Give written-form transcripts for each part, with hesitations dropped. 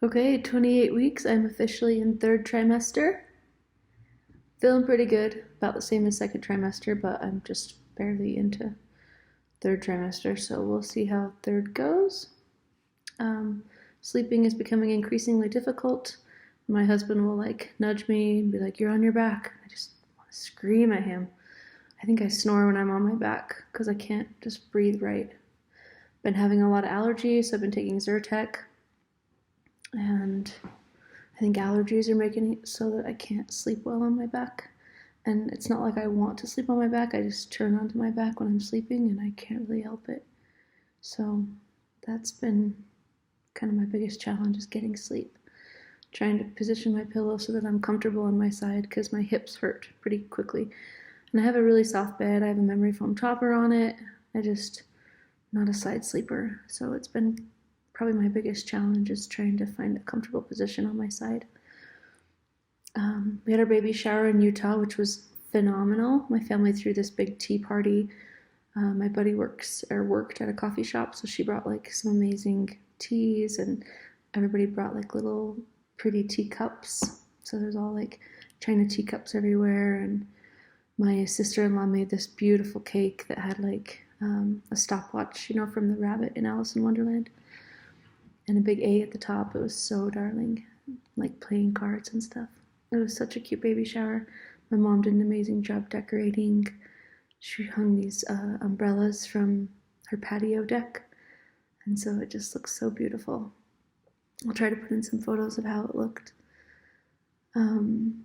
Okay, 28 weeks. I'm officially in third trimester. Feeling pretty good, about the same as second trimester, but I'm just barely into third trimester, so we'll see how third goes. Sleeping is becoming increasingly difficult. My husband will nudge me and be like, "You're on your back." I just want to scream at him. I think I snore when I'm on my back because I can't just breathe right. Been having a lot of allergies, so I've been taking Zyrtec, and I think allergies are making it so that I can't sleep well on my back. And it's not like I want to sleep on my back, I just turn onto my back when I'm sleeping and I can't really help it. So that's been kind of my biggest challenge, is getting sleep. Trying to position my pillow so that I'm comfortable on my side because my hips hurt pretty quickly. And I have a really soft bed, I have a memory foam topper on it. I just, not a side sleeper. So it's been probably my biggest challenge, is trying to find a comfortable position on my side. We had our baby shower in Utah, which was phenomenal. My family threw this big tea party. My buddy worked at a coffee shop, so she brought some amazing teas, and everybody brought little pretty teacups. So there's all china teacups everywhere, and my sister-in-law made this beautiful cake that had a stopwatch, from the rabbit in Alice in Wonderland, and a big A at the top. It was so darling, playing cards and stuff. It was such a cute baby shower. My mom did an amazing job decorating. She hung these umbrellas from her patio deck, and so it just looks so beautiful. I'll try to put in some photos of how it looked. And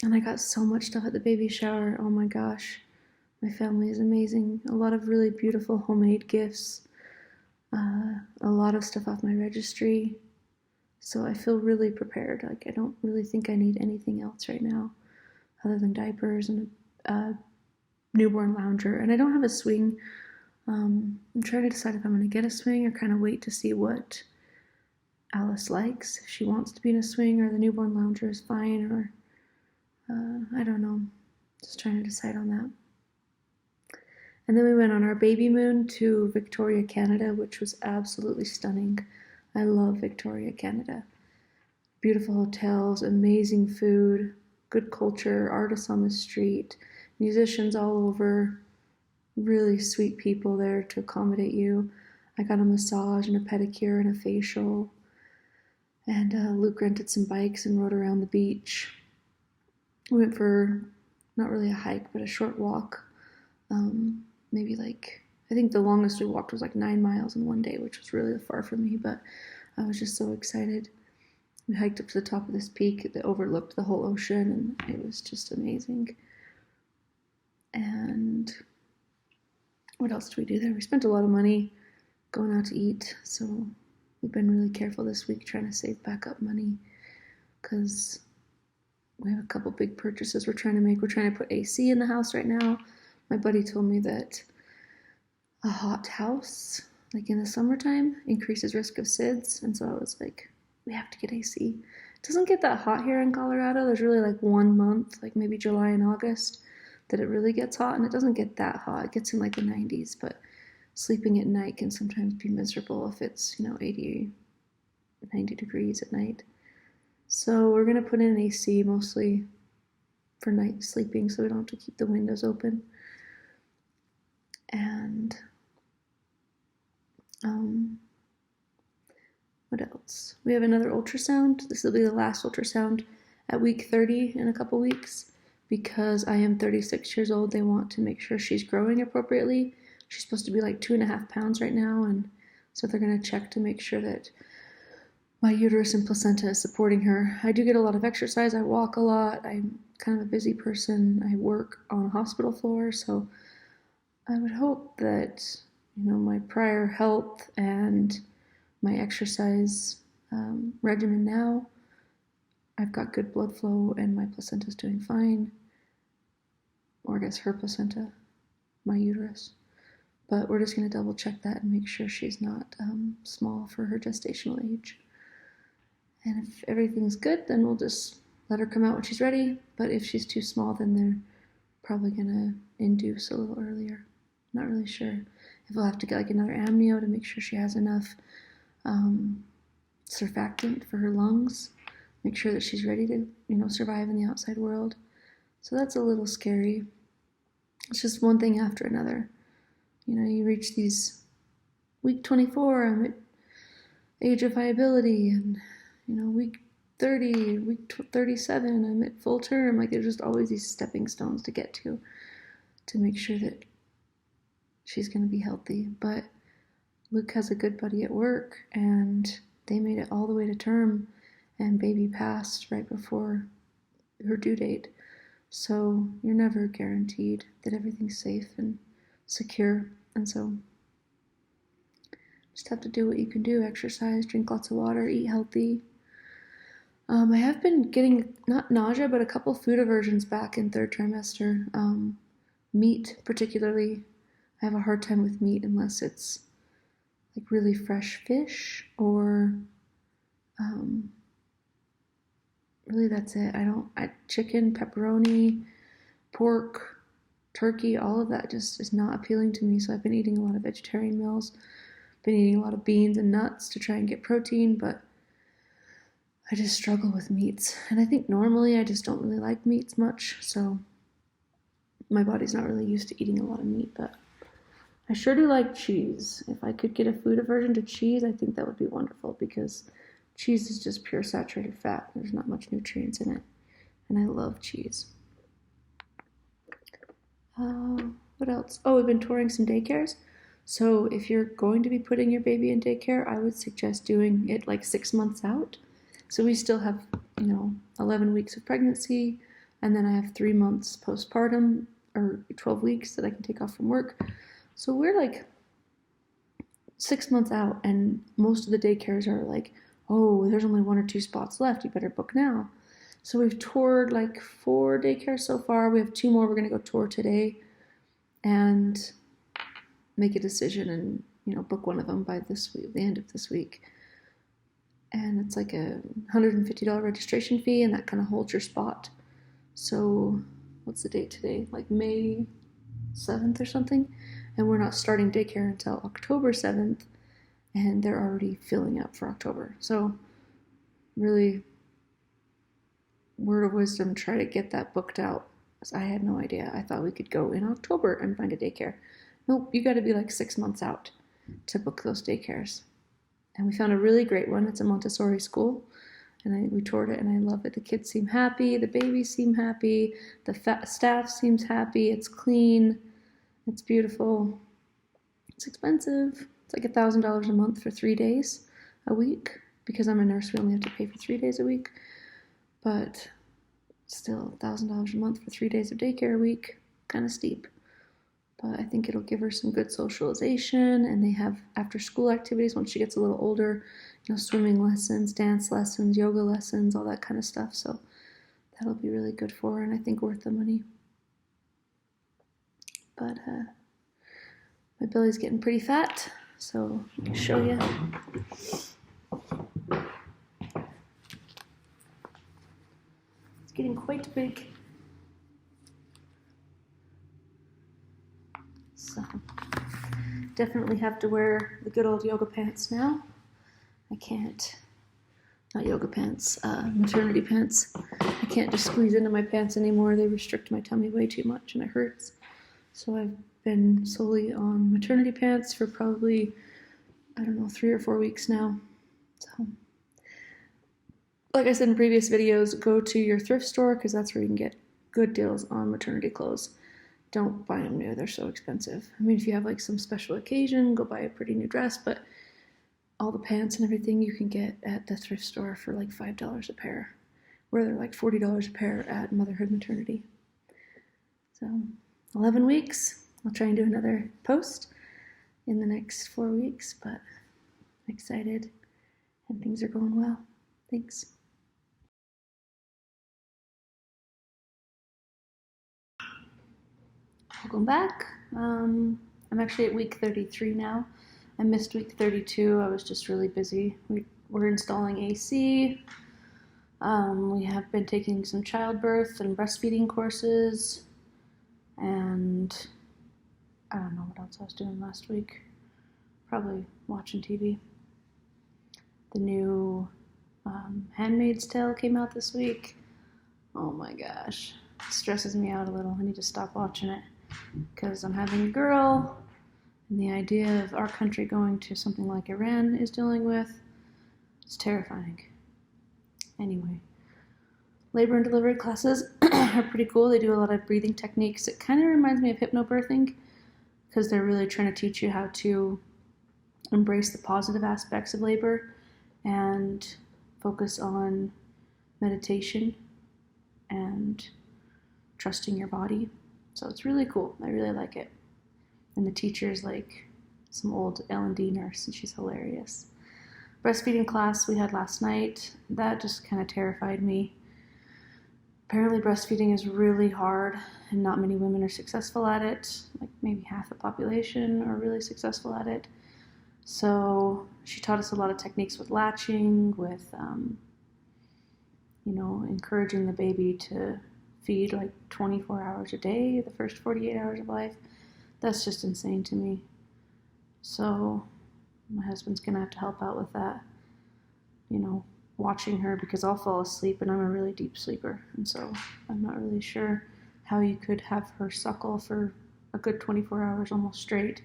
I got so much stuff at the baby shower. Oh my gosh, my family is amazing. A lot of really beautiful homemade gifts. A lot of stuff off my registry. So I feel really prepared. I don't really think I need anything else right now other than diapers and a newborn lounger. And I don't have a swing. I'm trying to decide if I'm going to get a swing or kind of wait to see what Alice likes. If she wants to be in a swing, or the newborn lounger is fine, or I don't know. Just trying to decide on that. And then we went on our baby moon to Victoria, Canada, which was absolutely stunning. I love Victoria, Canada. Beautiful hotels, amazing food, good culture, artists on the street, musicians all over, really sweet people there to accommodate you. I got a massage and a pedicure and a facial. And Luke rented some bikes and rode around the beach. We went for not really a hike, but a short walk. Maybe I think the longest we walked was 9 miles in one day, which was really far for me, but I was just so excited. We hiked up to the top of this peak that overlooked the whole ocean, and it was just amazing. And what else did we do there? We spent a lot of money going out to eat, so we've been really careful this week trying to save back up money because we have a couple big purchases we're trying to make. We're trying to put AC in the house right now. My buddy told me that a hot house, in the summertime, increases risk of SIDS, and so I was like, we have to get AC. It doesn't get that hot here in Colorado. There's really 1 month, maybe July and August, that it really gets hot, and it doesn't get that hot. It gets in the 90s, but sleeping at night can sometimes be miserable if it's 80, 90 degrees at night. So we're gonna put in an AC mostly for night sleeping, so we don't have to keep the windows open. And what else? We have another ultrasound. This will be the last ultrasound at week 30 in a couple weeks. Because I am 36 years old, they want to make sure she's growing appropriately. She's supposed to be 2.5 pounds right now, and so they're going to check to make sure that my uterus and placenta is supporting her. I do get a lot of exercise. I walk a lot. I'm kind of a busy person. I work on a hospital floor, so I would hope that my prior health and my exercise regimen now, I've got good blood flow and my placenta's doing fine. Or I guess her placenta, my uterus. But we're just going to double check that and make sure she's not small for her gestational age. And if everything's good, then we'll just let her come out when she's ready. But if she's too small, then they're probably going to induce a little earlier. Not really sure if we'll have to get another amnio to make sure she has enough surfactant for her lungs, make sure that she's ready to, survive in the outside world. So that's a little scary. It's just one thing after another. You reach these week 24, I'm at age of viability, and week 30, week 37, I'm at full term. Like, there's just always these stepping stones to get to make sure that she's going to be healthy. But Luke has a good buddy at work, and they made it all the way to term, and baby passed right before her due date. So you're never guaranteed that everything's safe and secure, and so just have to do what you can do. Exercise, drink lots of water, eat healthy. I have been getting, not nausea, but a couple food aversions back in third trimester. Meat, particularly. I have a hard time with meat unless it's like really fresh fish, or really that's it. Chicken, pepperoni, pork, turkey, all of that just is not appealing to me. So I've been eating a lot of vegetarian meals, been eating a lot of beans and nuts to try and get protein, but I just struggle with meats. And I think normally I just don't really like meats much, so my body's not really used to eating a lot of meat, but I sure do like cheese. If I could get a food aversion to cheese, I think that would be wonderful, because cheese is just pure saturated fat. There's not much nutrients in it, and I love cheese. What else? Oh, we've been touring some daycares. So if you're going to be putting your baby in daycare, I would suggest doing it like 6 months out. So we still have, 11 weeks of pregnancy, and then I have 3 months postpartum, or 12 weeks that I can take off from work. So we're like 6 months out, and most of the daycares are like, oh, there's only 1 or 2 spots left, you better book now. So we've toured like 4 daycares so far. We have 2 more we're going to go tour today and make a decision and, book one of them by this week, the end of this week. And it's like a $150 registration fee, and that kind of holds your spot. So what's the date today? Like May 7th or something. And we're not starting daycare until October 7th, and they're already filling up for October. So really, word of wisdom, try to get that booked out. I had no idea. I thought we could go in October and find a daycare. Nope, you got to be like 6 months out to book those daycares. And we found a really great one. It's a Montessori school, and we toured it, and I love it. The kids seem happy, the babies seem happy, the staff seems happy. It's clean, it's beautiful. It's expensive. It's like $1,000 a month for 3 days a week. Because I'm a nurse, we only have to pay for 3 days a week. But still, $1,000 a month for 3 days of daycare a week, kind of steep. But I think it'll give her some good socialization, and they have after-school activities once she gets a little older, swimming lessons, dance lessons, yoga lessons, all that kind of stuff. So that'll be really good for her, and I think worth the money. But my belly's getting pretty fat, so I can show you. It's getting quite big. So definitely have to wear the good old yoga pants now. I can't, not yoga pants, maternity pants. I can't just squeeze into my pants anymore. They restrict my tummy way too much, and it hurts. So I've been solely on maternity pants for probably, 3 or 4 weeks now. So, like I said in previous videos, go to your thrift store, because that's where you can get good deals on maternity clothes. Don't buy them new, they're so expensive. I mean, if you have like some special occasion, go buy a pretty new dress, but all the pants and everything you can get at the thrift store for like $5 a pair, where they're like $40 a pair at Motherhood Maternity. So 11 weeks. I'll try and do another post in the next 4 weeks, but I'm excited and things are going well. Thanks. Welcome back. I'm actually at week 33 now. I missed week 32. I was just really busy. We're installing AC. We have been taking some childbirth and breastfeeding courses, and I don't know what else I was doing last week. Probably watching TV. The new Handmaid's Tale came out this week. Oh my gosh, it stresses me out a little. I need to stop watching it because I'm having a girl, and the idea of our country going to something like Iran is dealing with, it's terrifying. Anyway, labor and delivery classes are pretty cool. They do a lot of breathing techniques. It kind of reminds me of hypnobirthing because they're really trying to teach you how to embrace the positive aspects of labor and focus on meditation and trusting your body. So it's really cool. I really like it. And the teacher's like some old L&D nurse, and she's hilarious. Breastfeeding class we had last night, that just kind of terrified me. Apparently breastfeeding is really hard, and not many women are successful at it. Like maybe half the population are really successful at it. So she taught us a lot of techniques with latching, with encouraging the baby to feed like 24 hours a day, the first 48 hours of life. That's just insane to me. So my husband's gonna have to help out with that, watching her, because I'll fall asleep and I'm a really deep sleeper. And so I'm not really sure how you could have her suckle for a good 24 hours almost straight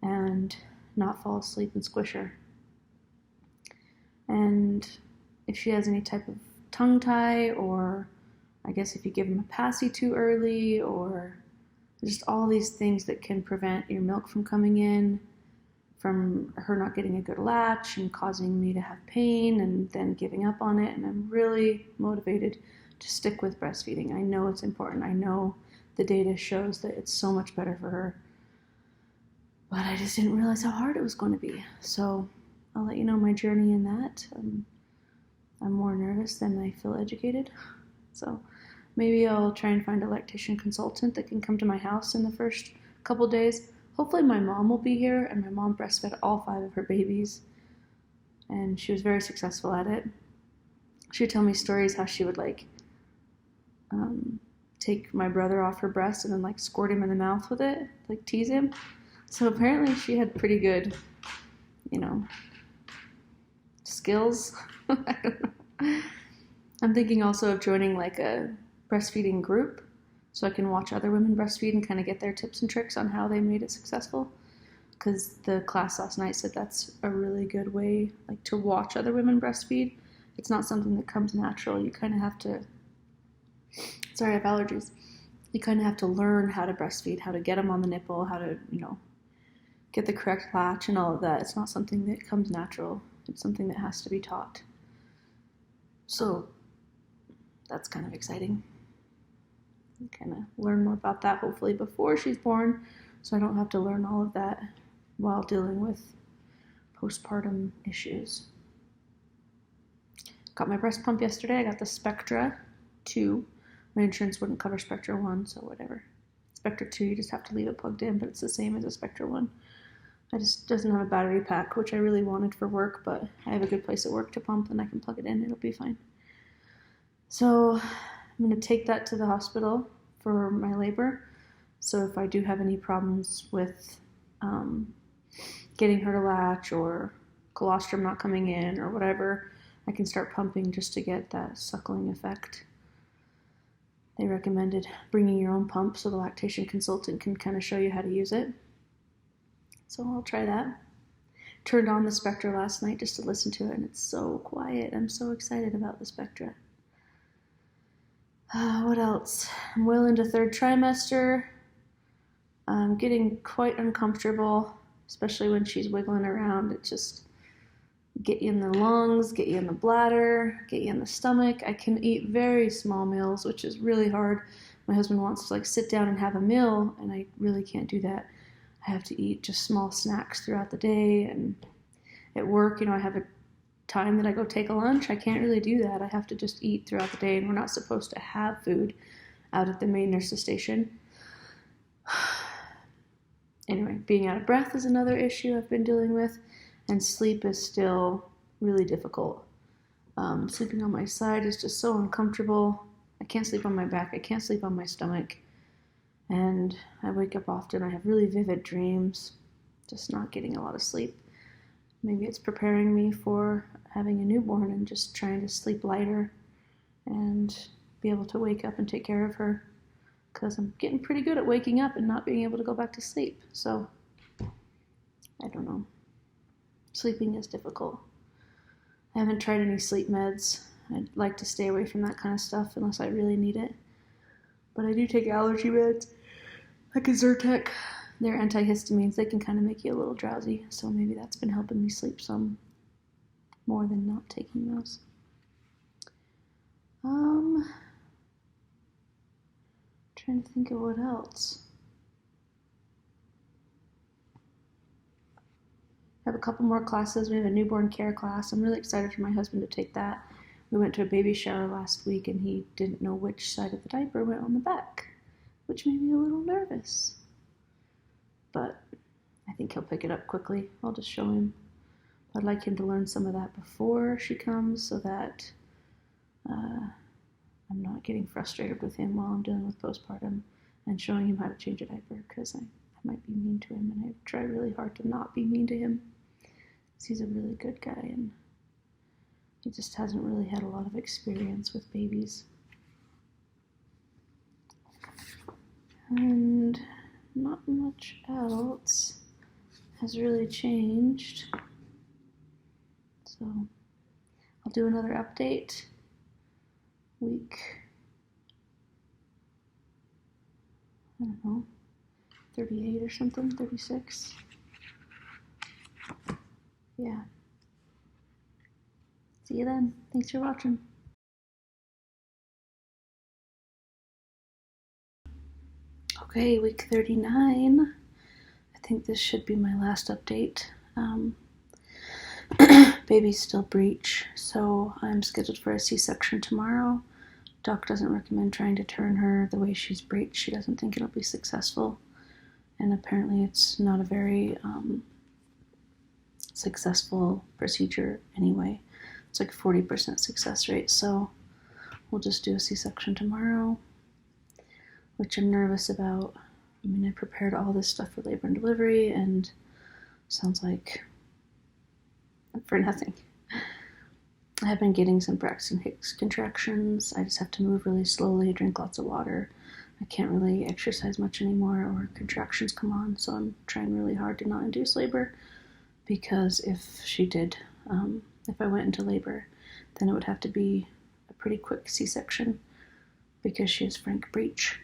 and not fall asleep and squish her. And if she has any type of tongue tie, or I guess if you give them a passy too early, or just all these things that can prevent your milk from coming in, from her not getting a good latch and causing me to have pain and then giving up on it. And I'm really motivated to stick with breastfeeding. I know it's important. I know the data shows that it's so much better for her, but I just didn't realize how hard it was going to be. So I'll let you know my journey in that. I'm more nervous than I feel educated. So maybe I'll try and find a lactation consultant that can come to my house in the first couple days. Hopefully my mom will be here, and my mom breastfed all 5 of her babies, and she was very successful at it. She would tell me stories how she would take my brother off her breast and then squirt him in the mouth with it, tease him. So apparently she had pretty good, skills. I don't know. I'm thinking also of joining a breastfeeding group so I can watch other women breastfeed and kind of get their tips and tricks on how they made it successful. Because the class last night said that's a really good way to watch other women breastfeed. It's not something that comes natural. You kind of have to, sorry, I have allergies. You kind of have to learn how to breastfeed, how to get them on the nipple, how to, get the correct latch and all of that. It's not something that comes natural. It's something that has to be taught. So that's kind of exciting. Kind of learn more about that hopefully before she's born, so I don't have to learn all of that while dealing with postpartum issues. Got my breast pump yesterday. I got the Spectra 2. My insurance wouldn't cover Spectra 1, so whatever. Spectra 2, you just have to leave it plugged in, but it's the same as a Spectra 1. It just doesn't have a battery pack, which I really wanted for work, but I have a good place at work to pump and I can plug it in. It'll be fine. So I'm going to take that to the hospital for my labor. So if I do have any problems with getting her to latch or colostrum not coming in or whatever, I can start pumping just to get that suckling effect. They recommended bringing your own pump so the lactation consultant can kind of show you how to use it. So I'll try that. Turned on the Spectra last night just to listen to it, and it's so quiet. I'm so excited about the Spectra. What else? I'm well into 3rd trimester. I'm getting quite uncomfortable, especially when she's wiggling around. It just get you in the lungs, get you in the bladder, get you in the stomach. I can eat very small meals, which is really hard. My husband wants to sit down and have a meal, and I really can't do that. I have to eat just small snacks throughout the day, and at work, I have a time that I go take a lunch. I can't really do that. I have to just eat throughout the day, and we're not supposed to have food out at the main nurse's station. Anyway, being out of breath is another issue I've been dealing with, and sleep is still really difficult. Sleeping on my side is just so uncomfortable. I can't sleep on my back. I can't sleep on my stomach. And I wake up often. I have really vivid dreams, just not getting a lot of sleep. maybe it's preparing me for having a newborn and just trying to sleep lighter and be able to wake up and take care of her, because I'm getting pretty good at waking up and not being able to go back to sleep. So I don't know. Sleeping is difficult. I haven't tried any sleep meds. I'd like to stay away from that kind of stuff unless I really need it. But I do take allergy meds, like a Zyrtec. They're antihistamines. They can kind of make you a little drowsy, so maybe that's been helping me sleep some more than not taking those. Trying to think of what else. I have a couple more classes. We have a newborn care class. I'm really excited for my husband to take that. We went to a baby shower last week and he didn't know which side of the diaper went on the back, which made me a little nervous. But I think he'll pick it up quickly. I'll just show him. I'd like him to learn some of that before she comes so that I'm not getting frustrated with him while I'm dealing with postpartum and showing him how to change a diaper, because I might be mean to him, and I try really hard to not be mean to him because he's a really good guy and he just hasn't really had a lot of experience with babies. And not much else has really changed. So I'll do another update week, I don't know, 38 or something, 36. Yeah. See you then. Thanks for watching. Okay, week 39. I think this should be my last update. Baby's still breech, so I'm scheduled for a C-section tomorrow. Doc doesn't recommend trying to turn her the way she's breech. She doesn't think it'll be successful, and apparently it's not a very successful procedure anyway. It's like 40% success rate, so we'll just do a C-section tomorrow, which I'm nervous about. I mean, I prepared all this stuff for labor and delivery, and sounds like for nothing. I have been getting some Braxton Hicks contractions. I just have to move really slowly, drink lots of water. I can't really exercise much anymore, or contractions come on, so I'm trying really hard to not induce labor, because if she did, if I went into labor, then it would have to be a pretty quick C-section because she has frank breech.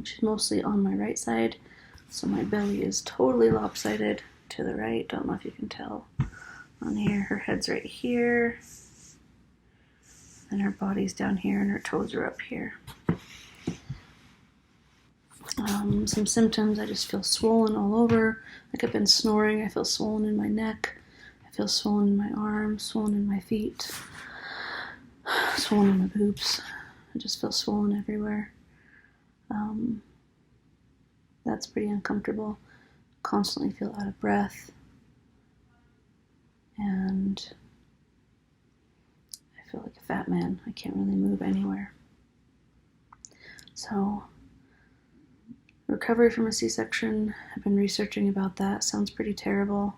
She's mostly on my right side, so my belly is totally lopsided to the right. Don't know if you can tell on here. Her head's right here, and her body's down here, and her toes are up here. Some symptoms: I just feel swollen all over, like I've been snoring. I feel swollen in my neck. I feel swollen in my arms, swollen in my feet, swollen in my boobs. I just feel swollen everywhere. That's pretty uncomfortable. Constantly feel out of breath, and I feel like a fat man. I can't really move anywhere. So, recovery from a C-section, I've been researching about that. Sounds pretty terrible,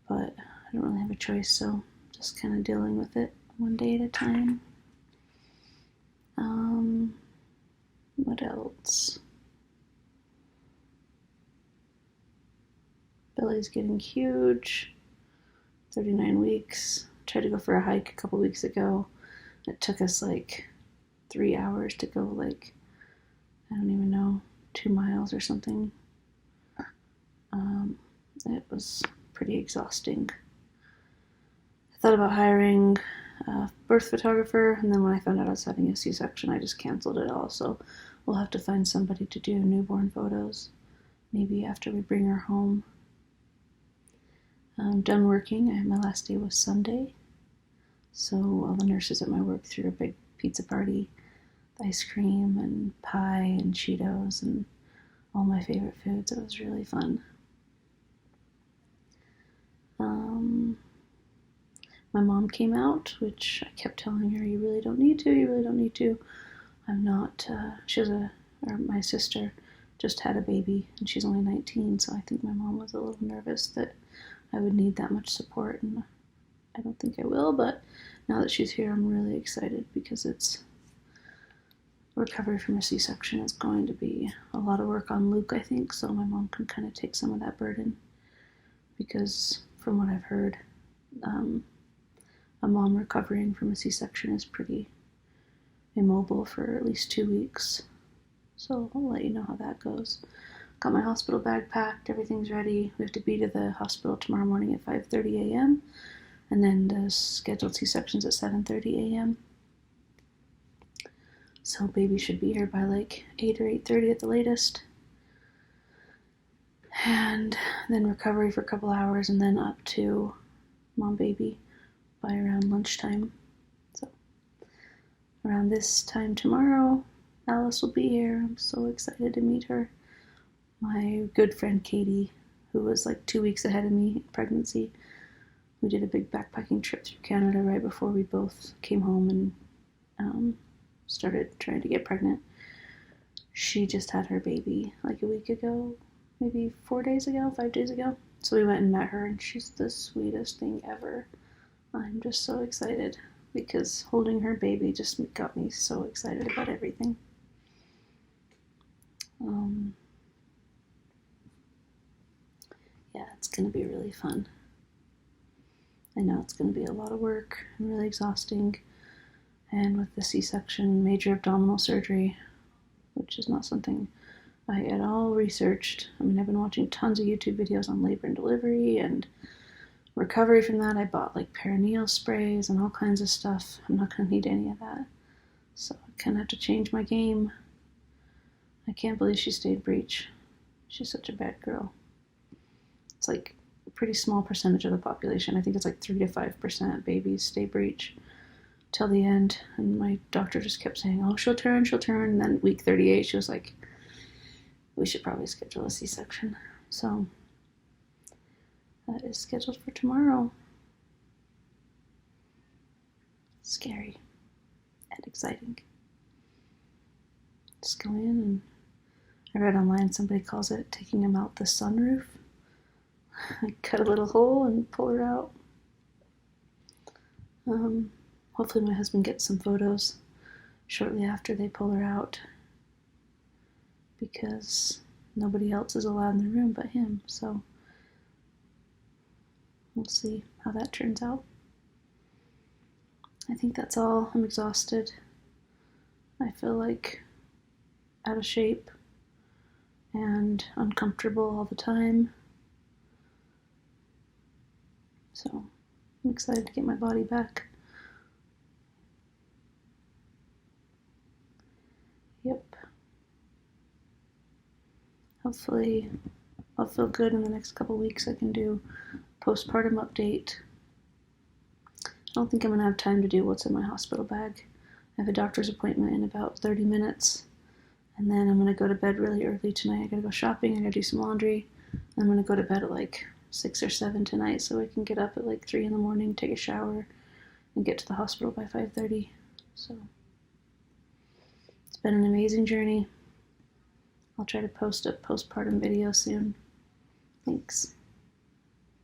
but I don't really have a choice, so just kind of dealing with it one day at a time. What else? Belly's getting huge. 39 weeks. Tried to go for a hike a couple weeks ago. It took us like 3 hours to go, like, I don't even know, 2 miles or something. It was pretty exhausting. I thought about hiring a birth photographer, and then when I found out I was having a C-section, I just canceled it all. So we'll have to find somebody to do newborn photos, maybe after we bring her home. I'm done working. My last day was Sunday, so all the nurses at my work threw a big pizza party, ice cream and pie and Cheetos and all my favorite foods. It was really fun. My mom came out, which I kept telling her, you really don't need to, you really don't need to. I'm not, my sister just had a baby and she's only 19, so I think my mom was a little nervous that I would need that much support, and I don't think I will, but now that she's here, I'm really excited because recovery from a C-section is going to be a lot of work on Luke, I think, so my mom can kind of take some of that burden, because from what I've heard, a mom recovering from a C-section is pretty immobile for at least 2 weeks. So I'll let you know how that goes. Got my hospital bag packed, everything's ready. We have to be to the hospital tomorrow morning at 5:30 a.m. and then the scheduled C-section's at 7:30 a.m. So baby should be here by like 8 or 8:30 at the latest. And then recovery for a couple hours, and then up to mom baby by around lunchtime. So around this time tomorrow, Alice will be here. I'm so excited to meet her. My good friend Katie, who was like 2 weeks ahead of me in pregnancy, we did a big backpacking trip through Canada right before we both came home and started trying to get pregnant. She just had her baby like a week ago, maybe 5 days ago. So we went and met her, and she's the sweetest thing ever. I'm just so excited because holding her baby just got me so excited about everything. Yeah, it's going to be really fun. I know it's going to be a lot of work and really exhausting. And with the C-section, major abdominal surgery, which is not something I at all researched. I mean, I've been watching tons of YouTube videos on labor and delivery and recovery from that. I bought like perineal sprays and all kinds of stuff. I'm not going to need any of that. So I kind of have to change my game. I can't believe she stayed breech. She's such a bad girl. It's like a pretty small percentage of the population. I think it's like 3 to 5% babies stay breech till the end. And my doctor just kept saying, oh, she'll turn. And then week 38, she was like, we should probably schedule a C-section. So that is scheduled for tomorrow. Scary and exciting. Just go in, and I read online somebody calls it taking him out the sunroof. I cut a little hole and pull her out. Hopefully my husband gets some photos shortly after they pull her out, because nobody else is allowed in the room but him, so we'll see how that turns out. I think that's all. I'm exhausted. I feel like out of shape and uncomfortable all the time. So I'm excited to get my body back. Yep. Hopefully I'll feel good in the next couple weeks. I can do postpartum update. I don't think I'm going to have time to do what's in my hospital bag. I have a doctor's appointment in about 30 minutes, and then I'm going to go to bed really early tonight. I got to go shopping, I got to do some laundry. I'm going to go to bed at like 6 or 7 tonight so I can get up at like 3 in the morning, take a shower, and get to the hospital by 5:30. So it's been an amazing journey. I'll try to post a postpartum video soon. Thanks.